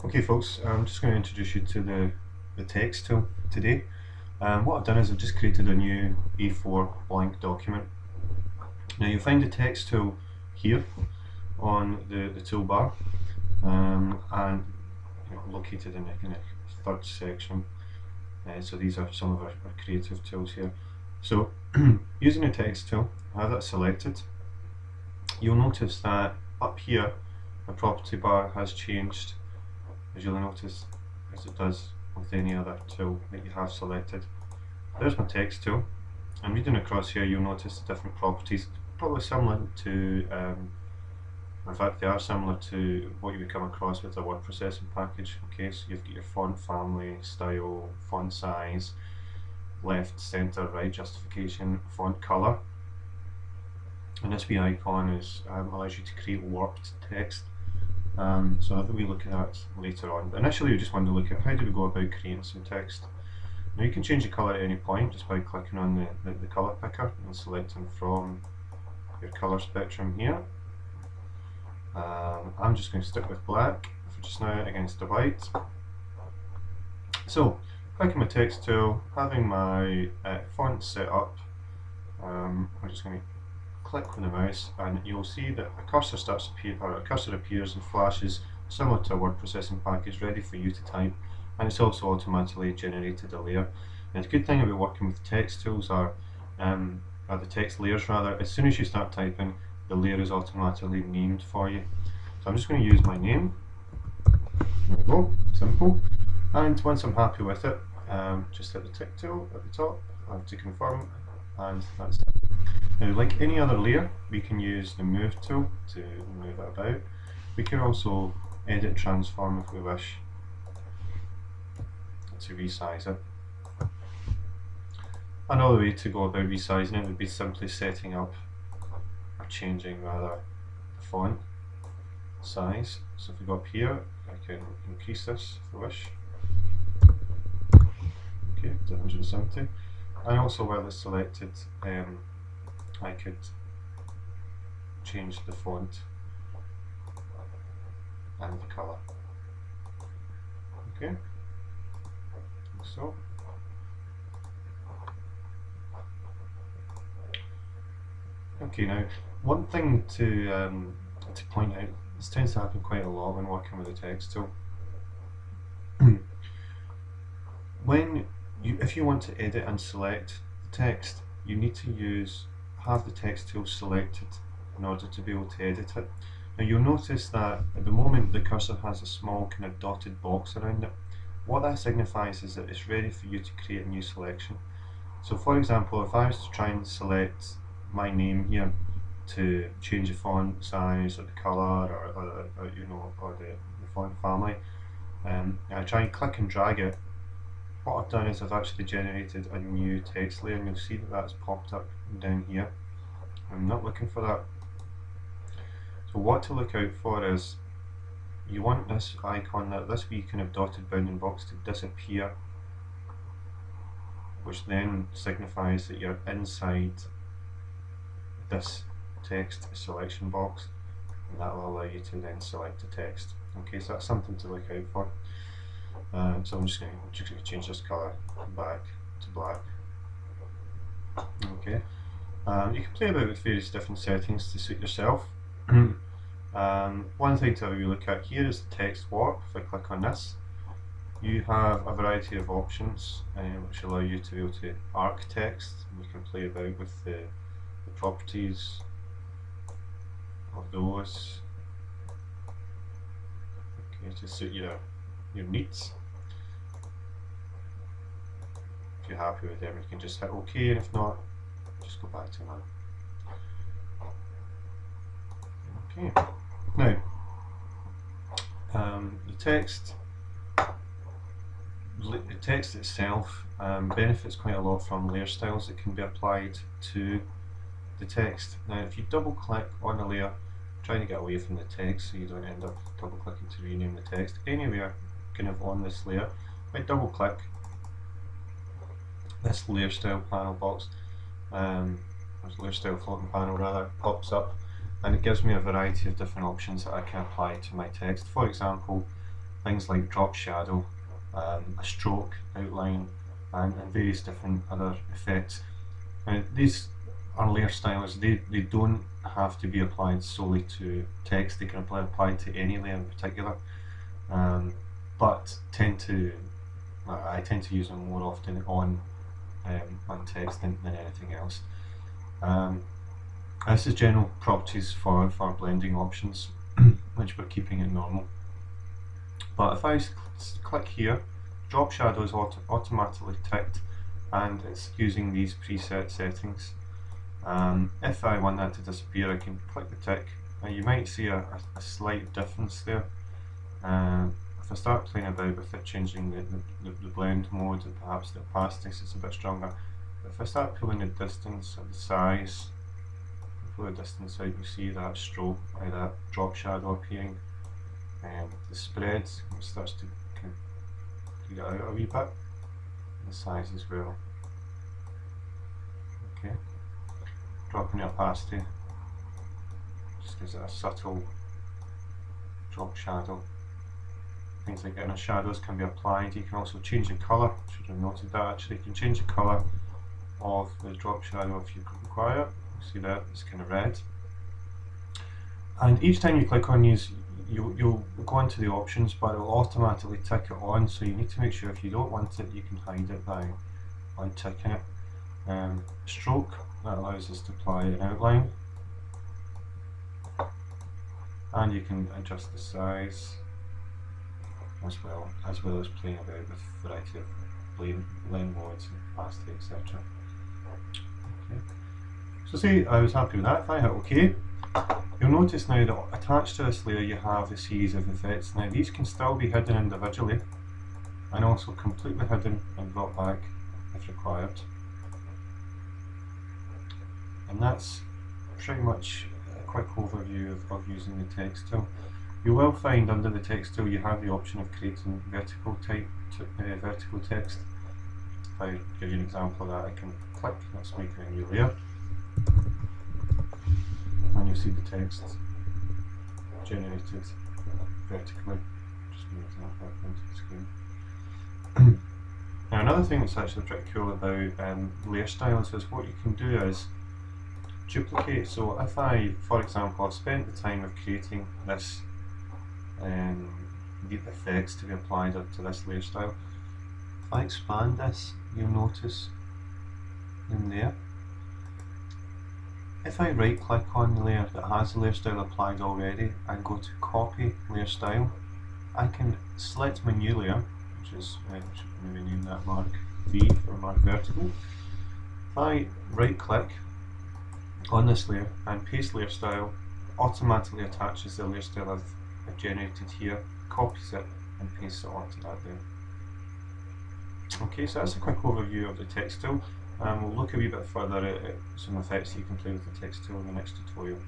Okay folks, I'm just going to introduce you to the text tool today. What I've done is I've just created a new A4 blank document. Now you'll find the text tool here on the toolbar, and located in the kind of third section. So these are some of our creative tools here. So using the text tool, I have that selected. You'll notice that up here the property bar has changed, as you'll notice, as it does with any other tool that you have selected. There's my text tool, and reading across here you'll notice the different properties, probably similar to, in fact they are similar to what you would come across with a word processing package. Okay, so you've got your font family, style, font size, left, centre, right justification, font colour, and this wee icon allows you to create warped text. So I think we look at that later on. But initially we just wanted to look at how do we go about creating some text. Now you can change the colour at any point just by clicking on the colour picker and selecting from your colour spectrum here. I'm just going to stick with black for just now against the white. So clicking my text tool, having my font set up, I'm just going to click with the mouse and you'll see that a cursor appears and flashes similar to a word processing package ready for you to type, and it's also automatically generated a layer. And the good thing about working with text tools or the text layers rather, as soon as you start typing the layer is automatically named for you. So I'm just going to use my name. There we go, simple. And once I'm happy with it, just hit the tick tool at the top to confirm, and that's it. Now, like any other layer, we can use the move tool to move it about. We can also edit transform if we wish to resize it. Another way to go about resizing it would be simply setting up or changing rather the font size. So if we go up here, I can increase this if I wish. Okay, to 170. And also while it's selected, I could change the font and the colour. Okay, like so. Okay, now one thing to point out, this tends to happen quite a lot when working with the text tool. If you want to edit and select the text, you need to have the text tool selected in order to be able to edit it. Now you'll notice that at the moment the cursor has a small kind of dotted box around it. What that signifies is that it's ready for you to create a new selection. So for example, if I was to try and select my name here to change the font size or the colour or the font family, and I try and click and drag it, what I've done is I've actually generated a new text layer, and you'll see that that's popped up down here. I'm not looking for that. So what to look out for is you want this icon, this wee kind of dotted bounding box, to disappear, which then signifies that you're inside this text selection box, and that will allow you to then select the text. Okay, so that's something to look out for. So I'm just going to change this colour back to black. Okay, you can play about with various different settings to suit yourself. One thing to have a look at here is the text warp. If I click on this, you have a variety of options which allow you to be able to arc text. You can play about with the properties of those, okay, to suit your needs. If you're happy with them, you can just hit OK, and if not, just go back to that. Okay, now the text itself benefits quite a lot from layer styles that can be applied to the text. Now if you double click on a layer, trying to get away from the text so you don't end up double clicking to rename the text anywhere kind of on this layer, I double click this layer style panel box, this layer style floating panel rather, pops up, and it gives me a variety of different options that I can apply to my text. For example, things like drop shadow, a stroke, outline, and various different other effects. Now, these are layer styles. They don't have to be applied solely to text. They can be applied to any layer in particular, but I tend to use them more often on text than anything else. This is general properties for blending options, which we're keeping it normal. But if I click here, drop shadow is automatically ticked, and it's using these preset settings. If I want that to disappear, I can click the tick. You might see a slight difference there. If I start playing about with it, changing the blend mode and perhaps the opacity so it's a bit stronger, but if I start pulling the distance and the size, pull the distance out, you see that stroke, that drop shadow appearing. The spread starts to kind of clear it out a wee bit, and the size as well. Okay, dropping the opacity just gives it a subtle drop shadow. Things like inner shadows can be applied. You can also change the colour. Should have noted that actually. You can change the colour of the drop shadow if you require. See that it's kind of red. And each time you click on these, you'll go into the options, but it will automatically tick it on. So you need to make sure if you don't want it, you can hide it by unticking it. Stroke, that allows us to apply an outline, and you can adjust the size as well as playing about with a variety of blend modes and opacity, etc. Okay. So say I was happy with that. If I hit OK, you'll notice now that attached to this layer you have a series of effects. Now these can still be hidden individually and also completely hidden and brought back if required. And that's pretty much a quick overview of using the text tool. You will find under the text tool you have the option of creating vertical text. If I give you an example of that, I can click, let's make a new layer, and you'll see the text generated vertically. Just move that back onto the screen. Now another thing that's actually pretty cool about layer styles is what you can do is duplicate. So if I, for example, I've spent the time of creating this the effects to be applied to this layer style. If I expand this, you'll notice in there, if I right click on the layer that has the layer style applied already and go to copy layer style, I can select my new layer, which is, maybe name that mark V for mark vertical. If I right click on this layer and paste layer style, automatically attaches the layer style I've generated here, copies it and pastes it onto that there. Okay, so that's a quick overview of the text tool. We'll look a wee bit further at some effects that you can play with the text tool in the next tutorial.